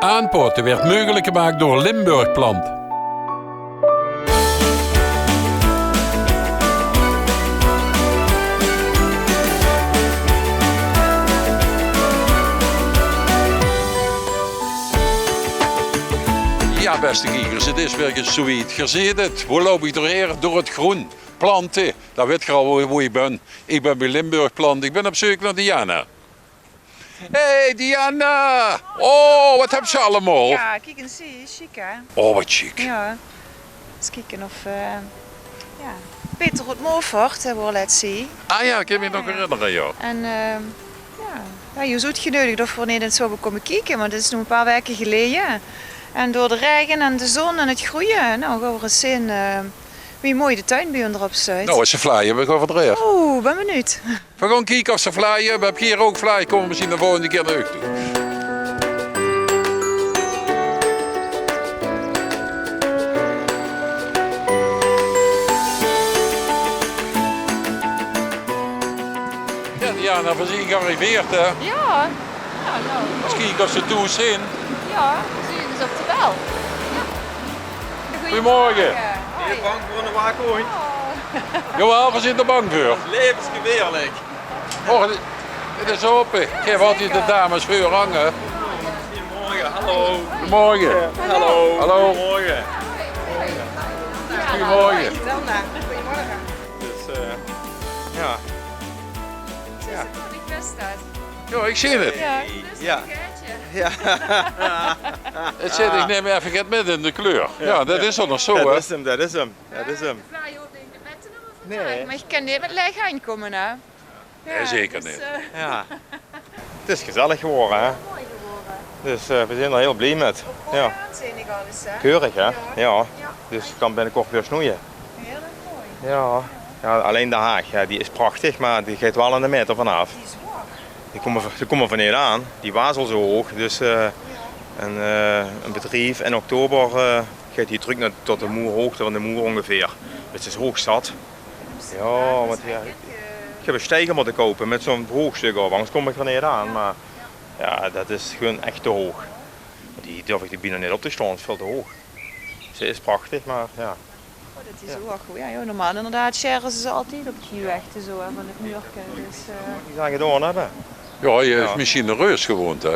Aanpoten werd mogelijk gemaakt door Limburg Plant. Ja, beste kijkers, het is weer zoiets. Je ziet het, we lopen hier door het groen. Planten, dat weet je al hoe ik ben. Ik ben bij Limburg Plant, ik ben op zoek naar Diana. Hey Diana! Oh, wat heb ze allemaal? Ja, kijk eens, chic hè? Oh, wat chic. Ja. Eens kijken of, ja. Peter het Moffert hebben we laten zien. Ah ja, ik kan me nog herinneren, ja. En ja, je is uitgenodigd of we niet zo komen kijken, maar dat is nog een paar weken geleden. En door de regen en de zon en het groeien, nou gaan we eens zien wie mooi de tuin bij ons erop staat. Nou, als ze flyen, we gaan verdraaien. Oeh, ben benieuwd. We gaan kijken of ze flyen. We hebben hier ook flyen, komen we misschien de volgende keer terug toe. Ja, Diana, we zien gearriveerd, hè? Ja, ja nou. Eens kijken of ze toe zijn. Ja, we zien dus op de bel. Ja. Goedemorgen. Hier bang voor een waakhond. Jawel, we zijn er bang voor. Levensgevaarlijk. Oh, het is open. Geef altijd de dames voor hangen. Goedemorgen, hallo. Goedemorgen. Hallo. Hallo. Goedemorgen. Goedemorgen. Goedemorgen. Dus ja. Ja. Ja, ik zie het. Ja. Ja. Het zit, ik neem even het midden in de kleur. Ja, dat is toch nog zo, Dat hè? is hem, dat is hem. Dat is hem. Nee. Maar je kan niet met leeg aankomen, hè? Nee, zeker niet. Ja. Het is gezellig geworden, hè? Dus we zijn er heel blij met. Ja. Keurig, hè? Ja. Dus ik kan binnenkort weer snoeien. Heerlijk mooi. Ja. Ja, alleen de haag, ja, die is prachtig, maar die gaat wel aan de meter vanaf. Die is zwak. Die komen van hier aan, die was al zo hoog. Dus een bedrijf in oktober gaat die terug tot de moerhoogte van de moer ongeveer. Dus het is hoog zat. Ja, want ja, ik heb een steiger moeten kopen met zo'n broogstuk op, anders kom ik er niet aan. Maar ja, dat is gewoon echt te hoog. Die durf ik bijna niet op te staan, het is veel te hoog. Ze is prachtig, maar ja. Oh, dat is ook goed. Ja, joh, normaal inderdaad sharen ze altijd op die weg zo hè, van het muurken. Dus, Die zijn gedaan hebben. Ja, je heeft misschien een reus gewoond, hè?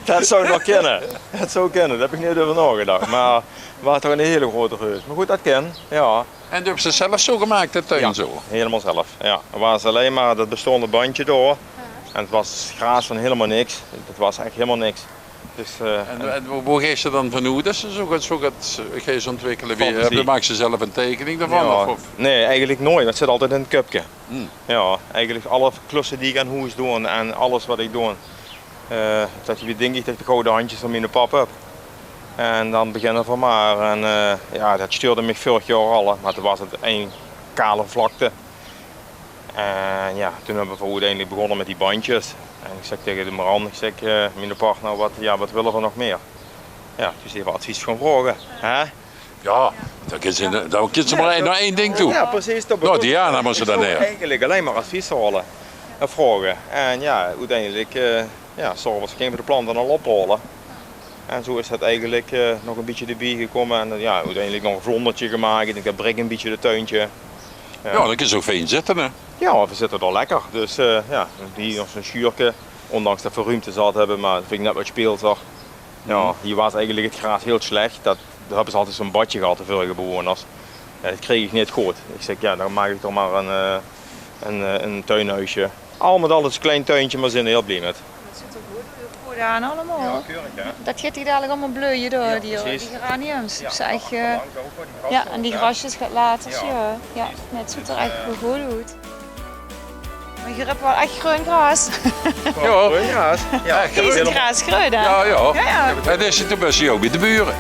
Dat zou ik nog kennen. Dat zou ik kennen, daar heb ik niet over nagedacht. Maar was toch een hele grote reus. Maar goed, dat ken. Ja. En je hebt ze zelf zo gemaakt, de tuin Ja, zo? helemaal zelf. Ja. Er was alleen maar dat bestående bandje door. En het was graas van helemaal niks. Het was echt helemaal niks. Dus, En hoe geef je dan van hoe dat ze zo gaat ontwikkelen? Fantasie. Maak ze zelf een tekening daarvan? ja, Of? nee, eigenlijk nooit. Dat zit altijd in het cupje. Hmm. Ja, eigenlijk alle klussen die ik aan huis doe en alles wat ik doe. Dat je denk ik dat de gouden handjes van mijn pap heb. En dan beginnen we maar. En ja, dat stuurde me vorig jaar al. Maar toen was het één kale vlakte. En ja, toen hebben we uiteindelijk begonnen met die bandjes. En ik zeg tegen de Maran, ik zeg, mijn partner, wat willen we nog meer? Ja, dus even advies gaan vragen. Hè? Ja, dan kies ze maar naar één ding toe. Ja, precies. Dat Nou, Diana moet ze dan neer. Eigenlijk alleen maar advies halen en vragen. En ja, uiteindelijk zorgen we geen van de planten al ophalen. En zo is het eigenlijk nog een beetje erbij gekomen. En ja, uiteindelijk nog een vlondertje gemaakt. Ik denk dat breekt een beetje de tuintje. Ja, dan kun je zo fijn zitten, hè? Ja, we zitten er lekker. Dus ja, hier nog zo'n schuurke. Ondanks dat we ruimte zat hebben, maar dat vind ik net wat speelser. Ja, hier was eigenlijk het gras heel slecht. Daar hebben ze altijd zo'n badje gehad, de vorige bewoners. Ja, dat kreeg ik niet goed. Ik zeg, ja, dan maak ik toch maar een tuinhuisje. Al met al is een klein tuintje, maar ze zijn er heel blij met. dat zit er goed aan allemaal. Ja, keurig hè. Dat gaat hier dadelijk allemaal bloeien door, Ja, die precies. geraniums. Ja, Ze echt, langs ook, hoor, die ja, grassen en die ook, grasjes gaat later, Ja. ja. Ja, het ziet er echt goed uit. Maar je hebt wel echt groen gras. Ja. Groen gras. Ja, ik heb Is het helemaal- gras groen, hè? Ja, ja. Ja, ja. En is het toen best ook bij de buren.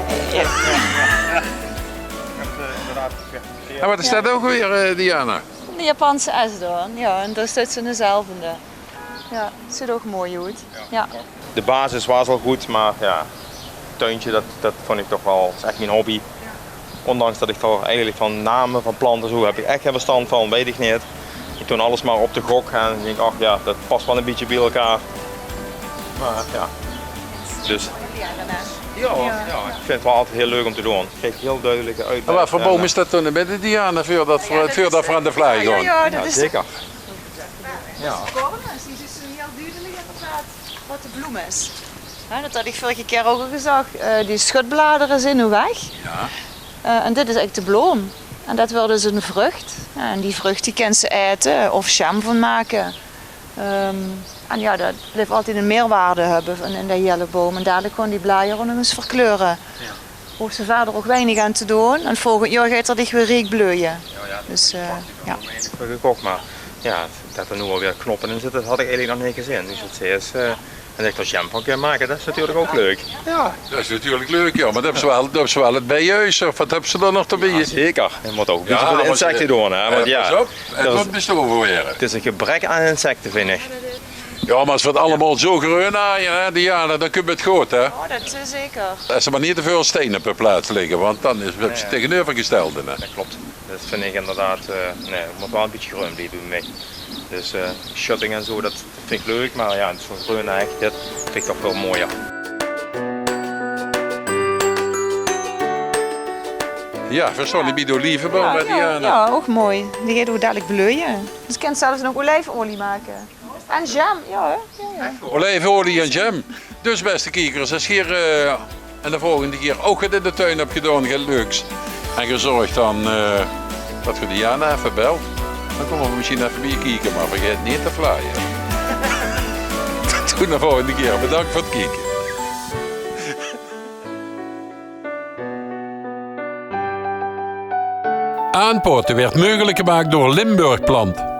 inderdaad. En wat is dat ook weer, Diana? De Japanse esdoorn, ja, en daar staat ze dezelfde. Ja, het ziet er ook mooi uit. Ja. De basis was al goed, maar ja, het tuintje dat vond ik toch wel, dat is echt mijn hobby. Ondanks dat ik er eigenlijk van namen van planten zo heb ik echt geen verstand van, weet ik niet. Ik doe alles maar op de gok en ik denk, ach ja, dat past wel een beetje bij elkaar. Maar ja, dus Ja, ja, ik vind het wel altijd heel leuk om te doen. Ik krijg heel duidelijke En uitleg. wat voor boom is dat toen met de Diana voor dat voor aan de vlaai Ja, gaan? ja, Ja, dat is zeker. Ja. cornus. Die is dus heel duidelijk inderdaad wat de bloem is. Dat had ik vorige keer ook al gezegd. Die schutbladeren zijn nu weg. Ja. En dit is eigenlijk de bloem. En dat wordt dus een vrucht. Ja, en die vrucht die kan ze eten of jam van maken. En ja, dat blijft altijd een meerwaarde hebben in de hele boom. En dadelijk gewoon die bladeren nog eens verkleuren. Ja. Hoeft ze verder ook weinig aan te doen. En volgend jaar gaat er dicht weer riek bloeien. Ja, Dus ja. heb ik gekocht, maar ja, dat er nu alweer knoppen in zitten, dat had ik eigenlijk nog niet gezien. Dus het is, en dat ik er jam van kan maken, dat is natuurlijk ook leuk. Ja, Dat is natuurlijk leuk, ja, maar dat hebben ze wel het bijeus, of wat hebben ze dan nog te bieden? zeker. Je moet ook een beetje Ja, voor de maar insecten doen, hè. Want ja, Pas op, het dat wordt is, bestoven weer. het is een gebrek aan insecten, vind ik. Ja, maar als we het allemaal zo groen naaien, hè, Diana, dan kun je het goed, hè. Oh, dat is zeker. Als er maar niet te veel stenen per plaats liggen, want dan is het Nee. tegenovergestelde. Hè. Dat klopt. Dat vind ik inderdaad, nee, het moet wel een beetje groen blijven mee. Dus shutting en zo, dat vind ik leuk, maar ja, zo'n groen heg, dit vind ik toch veel mooier. Ja, verstaan die olivenboom met Diana. Ja, ook mooi. Die gaat ook dadelijk bloeien. Dus je kunt zelfs nog olijfolie maken. En jam, ja. Hè? Ja. Olijfolie en jam. Dus beste kijkers, als je hier en de volgende keer ook het in de tuin hebt gedaan, heel leuks. En gezorgd dan dat je Diana even belt. Dan komen we misschien even bij je kijken, maar vergeet niet te flyen. Tot de volgende keer. Bedankt voor het kijken. Aanpoten werd mogelijk gemaakt door Limburg Plant.